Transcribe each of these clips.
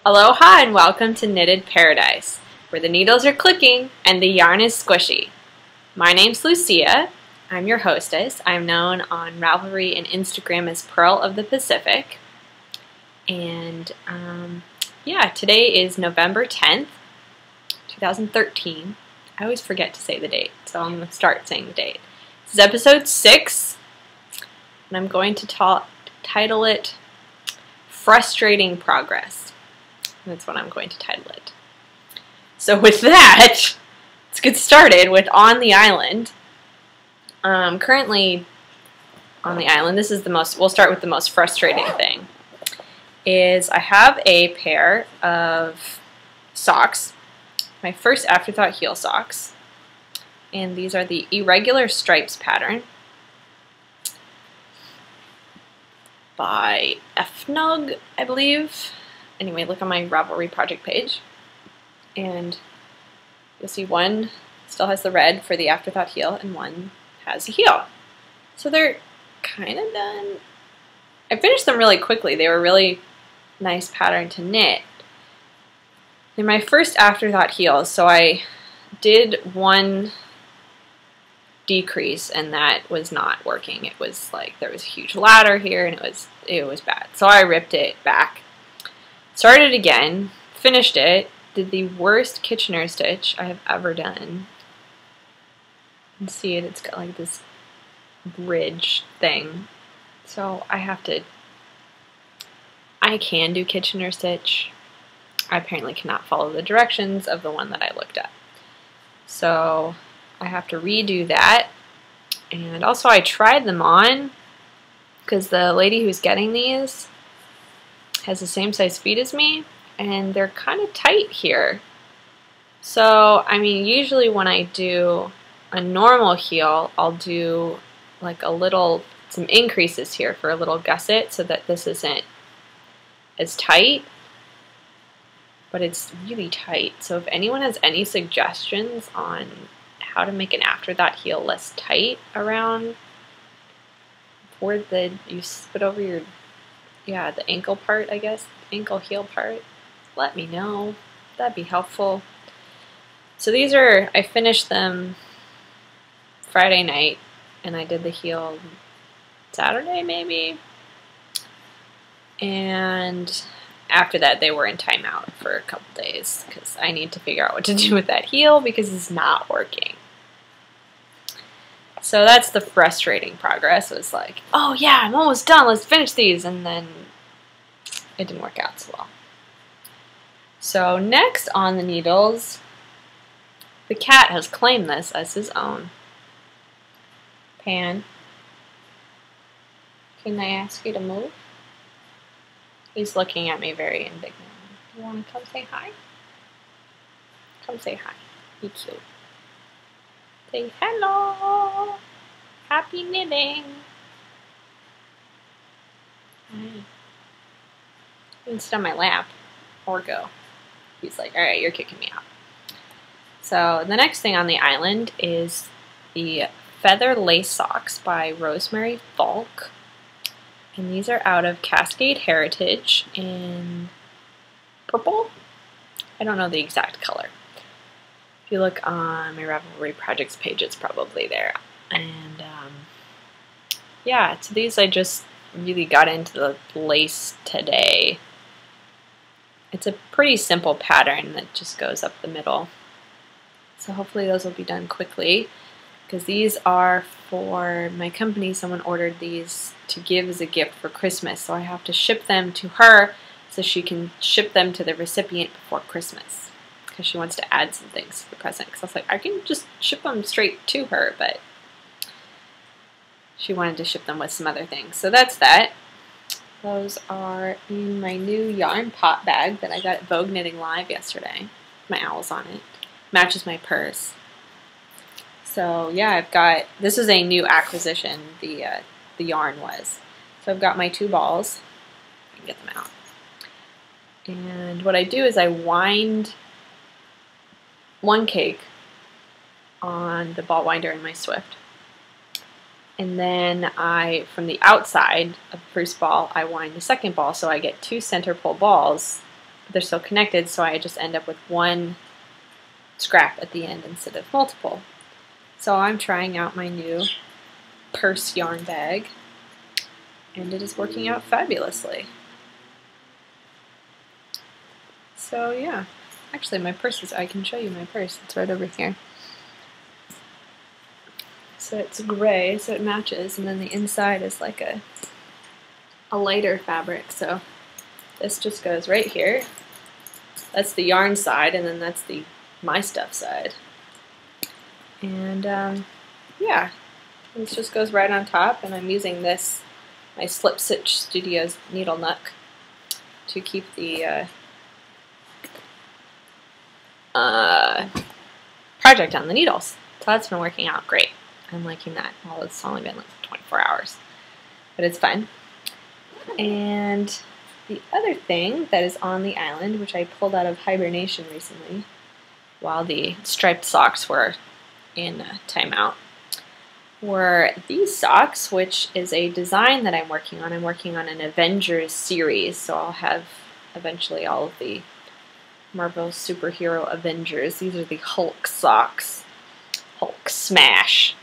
Aloha and welcome to Knitted Paradise, where the needles are clicking and the yarn is squishy. My name's Lucia. I'm your hostess. I'm known on Ravelry and Instagram as Pearl of the Pacific. And yeah, today is November 10th, 2013. I always forget to say the date, so I'm going to start saying the date. This is episode 6, and I'm going to title it Frustrating Progress. That's what I'm going to title it. So with that, let's get started with On the Island. Currently on the island, this is the most, we'll start with the most frustrating thing, is I have a pair of socks, my first afterthought heel socks, and these are the Irregular Stripes pattern by Fnugg, I believe. Anyway, look on my Ravelry project page, and you'll see one still has the red for the afterthought heel, and one has a heel. So they're kind of done. I finished them really quickly. They were really nice pattern to knit. They're my first afterthought heels, so I did one decrease, and that was not working. It was like there was a huge ladder here, and it was bad. So I ripped it back. Started again, finished it, did the worst Kitchener stitch I have ever done. You can see it, it's got like this bridge thing. So I can do Kitchener stitch. I apparently cannot follow the directions of the one that I looked at. So I have to redo that. And also I tried them on because the lady who's getting these has the same size feet as me, and they're kind of tight here. So, I mean, usually when I do a normal heel, I'll do like some increases here for a little gusset so that this isn't as tight, but it's really tight. So if anyone has any suggestions on how to make an afterthought heel less tight around where you put over your the ankle part, I guess, ankle heel part, let me know. That'd be helpful. So these are, I finished them Friday night, and I did the heel Saturday maybe. And after that, they were in timeout for a couple days because I need to figure out what to do with that heel because it's not working. So that's the frustrating progress. It was like, oh yeah, I'm almost done, let's finish these, and then it didn't work out so well. So next on the needles, the cat has claimed this as his own. Pan, can I ask you to move? He's looking at me very indignant. Do you want to come say hi? Come say hi. Be cute. Say hello. Happy knitting. You can sit on my lap or go. He's like, alright, you're kicking me out. So the next thing on the island is the Feather Lace Socks by Rosemary, Falk. And these are out of Cascade Heritage in purple. I don't know the exact color. If you look on my Ravelry projects page, it's probably there. And yeah, so these I just really got into the lace today. It's a pretty simple pattern that just goes up the middle. So hopefully those will be done quickly, because these are for my company. Someone ordered these to give as a gift for Christmas, so I have to ship them to her so she can ship them to the recipient before Christmas, because she wants to add some things to the present. Because I was like, I can just ship them straight to her, but she wanted to ship them with some other things. So that's that. Those are in my new yarn pot bag that I got at Vogue Knitting Live yesterday. My owl's on it. Matches my purse. So yeah, I've got, this is a new acquisition, the yarn was. So I've got my 2 balls. I can get them out. And what I do is I wind one cake on the ball winder in my Swift. And then from the outside of the first ball, I wind the second ball, so I get 2 center pole balls but they're still connected, so I just end up with one scrap at the end instead of multiple. So I'm trying out my new purse yarn bag, and it is working out fabulously. So yeah, actually my purse is, I can show you my purse, it's right over here. So it's gray, so it matches, and then the inside is like a lighter fabric, so this just goes right here. That's the yarn side, and then that's the my stuff side. And yeah, this just goes right on top, and I'm using this, my Slip Stitch Studios needle nook, to keep the project on the needles. So that's been working out great. I'm liking that. Well, it's only been like 24 hours, but it's fun. And the other thing that is on the island, which I pulled out of hibernation recently while the striped socks were in timeout, were these socks, which is a design that I'm working on. I'm working on an Avengers series, so I'll have eventually all of the Marvel superhero Avengers. These are the Hulk socks. Hulk smash.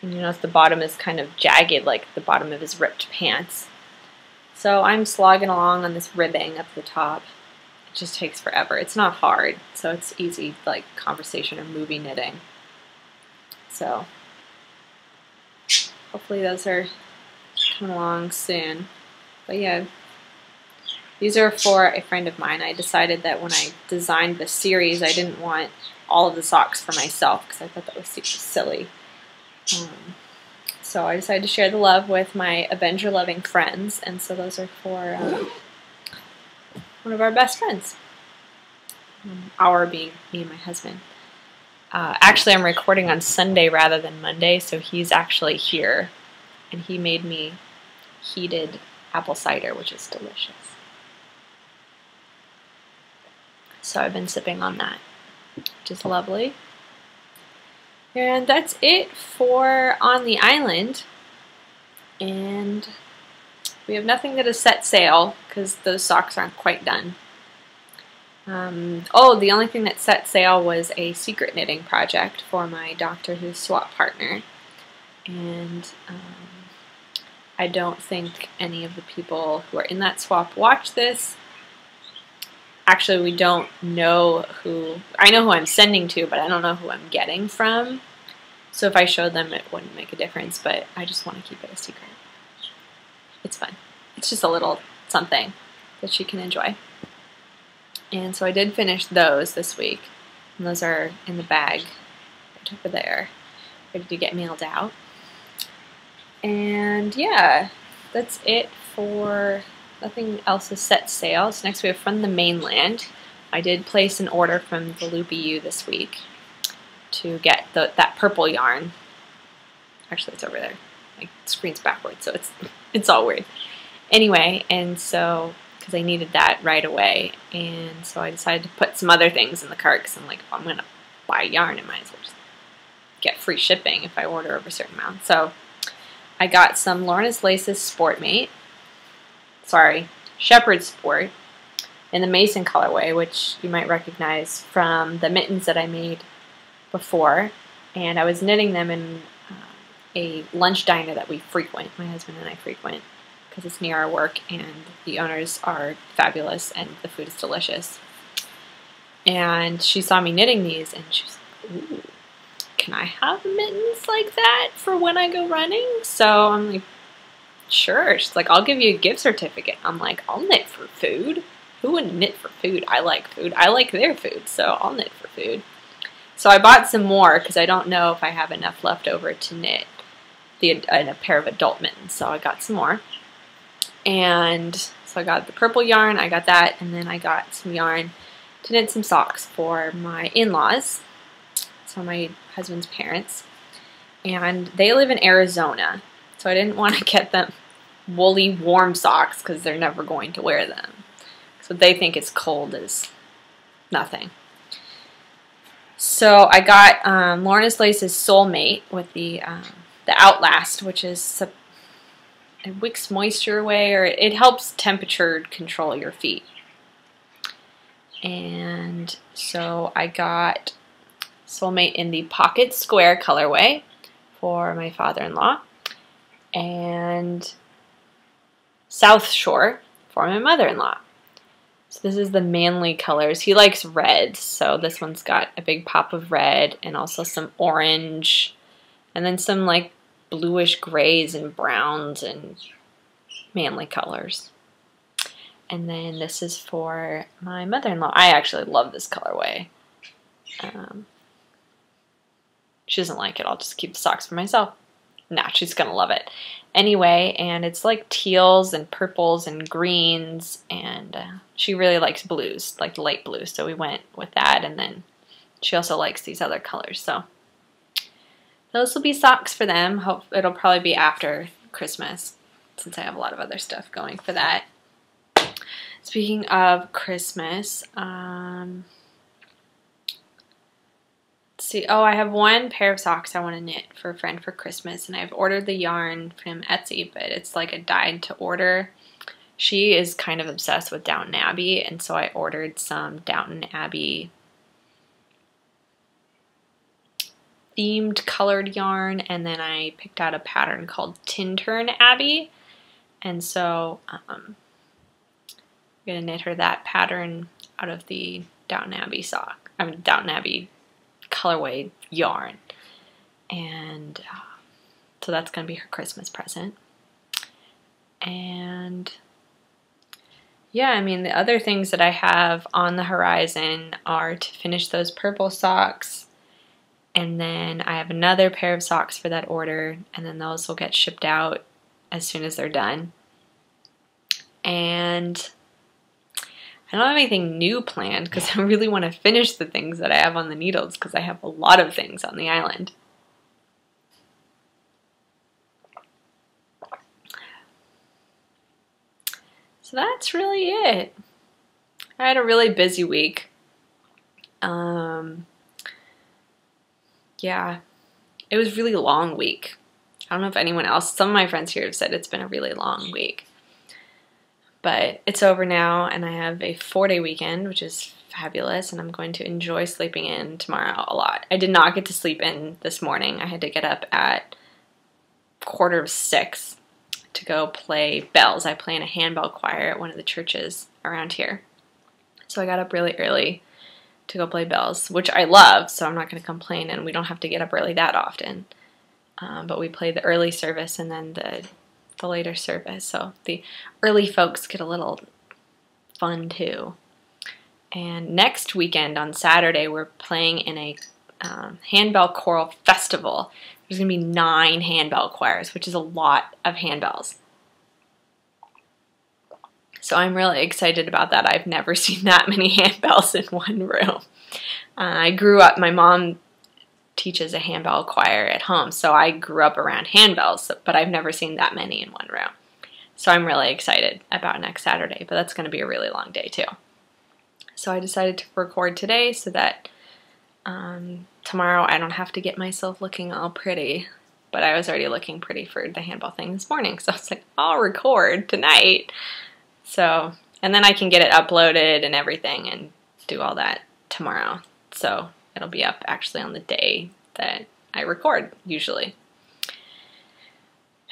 And you notice the bottom is kind of jagged, like the bottom of his ripped pants. So I'm slogging along on this ribbing up the top. It just takes forever. It's not hard, so it's easy, like conversation or movie knitting. So hopefully those are coming along soon. But yeah, these are for a friend of mine. I decided that when I designed the series, I didn't want all of the socks for myself because I thought that was super silly. So I decided to share the love with my Avenger-loving friends, and so those are for one of our best friends. Our being me and my husband. Actually, I'm recording on Sunday rather than Monday, so he's actually here, and he made me heated apple cider, which is delicious. So I've been sipping on that, which is lovely. And that's it for On the Island. And we have nothing that is set sail because those socks aren't quite done. Oh, the only thing that set sail was a secret knitting project for my Doctor Who swap partner. And I don't think any of the people who are in that swap watch this. Actually, we don't know who, I know who I'm sending to, but I don't know who I'm getting from. So if I showed them, it wouldn't make a difference, but I just want to keep it a secret. It's fun. It's just a little something that she can enjoy. And so I did finish those this week, and those are in the bag right over there, ready to get mailed out. And yeah, that's it for, nothing else is set sail. So next we have From the Mainland. I did place an order from the Loopy Ewe this week to get that purple yarn. Actually, it's over there. My screen's backwards, so it's all weird. Anyway, and so, because I needed that right away, and so I decided to put some other things in the cart, because I'm like, if I'm going to buy yarn, I might as well just get free shipping if I order over a certain amount. So I got some Lorna's Laces Sportmate, sorry, Shepherd Sport, in the Mason colorway, which you might recognize from the mittens that I made before, and I was knitting them in a lunch diner that we frequent, my husband and I frequent, because it's near our work, and the owners are fabulous, and the food is delicious. And she saw me knitting these, and she's like, ooh, can I have mittens like that for when I go running? So I'm like, sure. She's like, I'll give you a gift certificate. I'm like, I'll knit for food. Who wouldn't knit for food? I like food. I like their food, so I'll knit for food. So I bought some more because I don't know if I have enough left over to knit a pair of adult mittens. So I got some more. And so I got the purple yarn, I got that, and then I got some yarn to knit some socks for my in-laws, so my husband's parents. And they live in Arizona, so I didn't want to get them woolly, warm socks because they're never going to wear them. So they think it's cold as nothing. So I got Lorna's Lace's Soulmate with the Outlast, which is it wicks moisture away, or it helps temperature control your feet. And so I got Soulmate in the Pocket Square colorway for my father-in-law, and South Shore for my mother-in-law. So this is the manly colors. He likes red, so this one's got a big pop of red and also some orange, and then some like bluish grays and browns and manly colors. And then this is for my mother-in-law. I actually love this colorway. She doesn't like it. I'll just keep the socks for myself. Nah, she's gonna love it. Anyway, and it's like teals and purples and greens, and she really likes blues, like light blues, so we went with that, and then she also likes these other colors, so those will be socks for them. Hope it'll probably be after Christmas, since I have a lot of other stuff going for that. Speaking of Christmas, let's see. Oh, I have one pair of socks I want to knit for a friend for Christmas, and I've ordered the yarn from Etsy, but it's like a dyed to order. She is kind of obsessed with Downton Abbey, and so I ordered some Downton Abbey themed colored yarn, and then I picked out a pattern called Tintern Abbey, and so I'm gonna knit her that pattern out of the Downton Abbey Downton Abbey colorway yarn, and so that's gonna be her Christmas present. And yeah, I mean, the other things that I have on the horizon are to finish those purple socks, and then I have another pair of socks for that order, and then those will get shipped out as soon as they're done. And I don't have anything new planned because I really want to finish the things that I have on the needles because I have a lot of things on the island. So that's really it. I had a really busy week. Yeah, it was a really long week. I don't know if anyone else, some of my friends here have said it's been a really long week. But it's over now, and I have a 4-day weekend, which is fabulous, and I'm going to enjoy sleeping in tomorrow a lot. I did not get to sleep in this morning. I had to get up at 5:45 to go play bells. I play in a handbell choir at one of the churches around here. So I got up really early to go play bells, which I love, so I'm not going to complain, and we don't have to get up early that often. But we play the early service and then the later service, so the early folks get a little fun too. And next weekend on Saturday, we're playing in a handbell choral festival. There's going to be 9 handbell choirs, which is a lot of handbells. So I'm really excited about that. I've never seen that many handbells in one room. I grew up, my mom teaches a handbell choir at home, so I grew up around handbells, but I've never seen that many in one room. So I'm really excited about next Saturday, but that's going to be a really long day too. So I decided to record today so that tomorrow I don't have to get myself looking all pretty, but I was already looking pretty for the handbell thing this morning, so I was like, I'll record tonight. So, and then I can get it uploaded and everything and do all that tomorrow. So it'll be up actually on the day that I record, usually.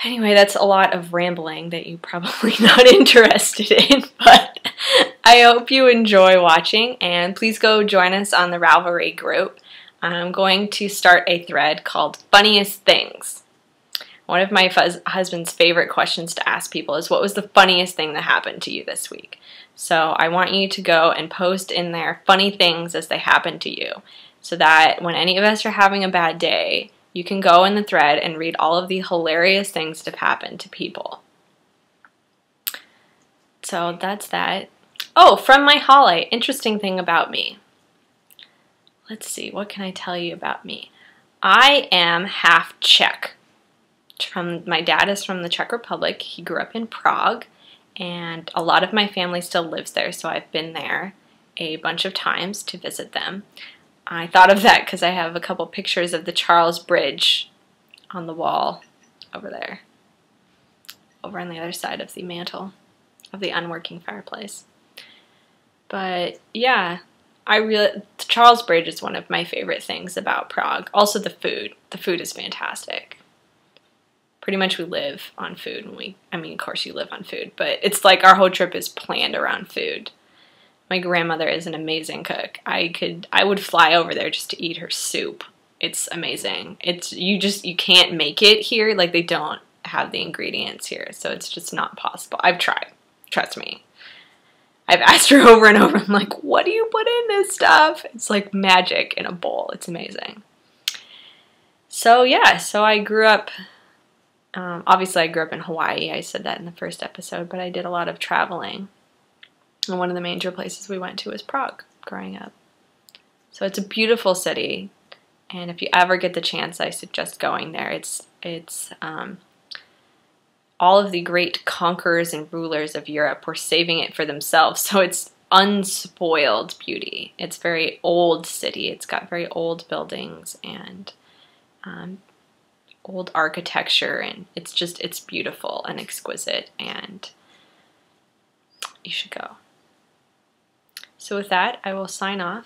Anyway, that's a lot of rambling that you're probably not interested in, but I hope you enjoy watching, and please go join us on the Ravelry group. I'm going to start a thread called Funniest Things. One of my husband's favorite questions to ask people is, what was the funniest thing that happened to you this week? So I want you to go and post in there funny things as they happen to you, so that when any of us are having a bad day, you can go in the thread and read all of the hilarious things that have happened to people. So that's that. Oh, from my Holly, interesting thing about me. Let's see, what can I tell you about me? I am half Czech. My dad is from the Czech Republic. He grew up in Prague, and a lot of my family still lives there, so I've been there a bunch of times to visit them. I thought of that because I have a couple pictures of the Charles Bridge on the wall over there, over on the other side of the mantle of the unworking fireplace. But yeah, Charles Bridge is one of my favorite things about Prague. Also the food. The food is fantastic. Pretty much we live on food. I mean, of course you live on food, but it's like our whole trip is planned around food. My grandmother is an amazing cook. I would fly over there just to eat her soup. It's amazing. You can't make it here. Like, they don't have the ingredients here, so it's just not possible. I've tried. Trust me. I've asked her over and over. I'm like, what do you put in this stuff? It's like magic in a bowl. It's amazing. So yeah, so I grew up, obviously I grew up in Hawaii. I said that in the first episode, but I did a lot of traveling. And one of the major places we went to was Prague growing up. So it's a beautiful city. And if you ever get the chance, I suggest going there. It's all of the great conquerors and rulers of Europe were saving it for themselves. So it's unspoiled beauty. It's a very old city. It's got very old buildings and old architecture. And it's beautiful and exquisite. And you should go. So with that, I will sign off.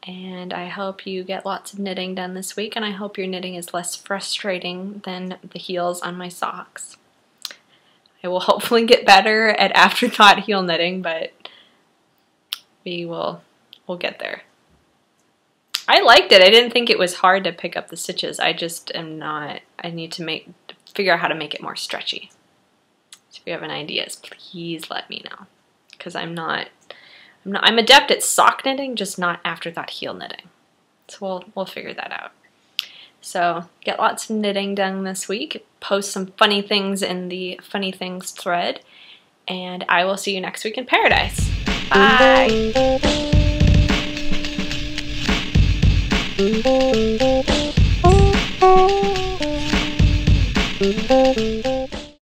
And I hope you get lots of knitting done this week, and I hope your knitting is less frustrating than the heels on my socks. I will hopefully get better at afterthought heel knitting, but we'll get there. I liked it. I didn't think it was hard to pick up the stitches. I just am not. I need to figure out how to make it more stretchy. So if you have any ideas, please let me know, because I'm adept at sock knitting, just not afterthought heel knitting. So we'll figure that out. So get lots of knitting done this week. Post some funny things in the funny things thread. And I will see you next week in paradise. Bye!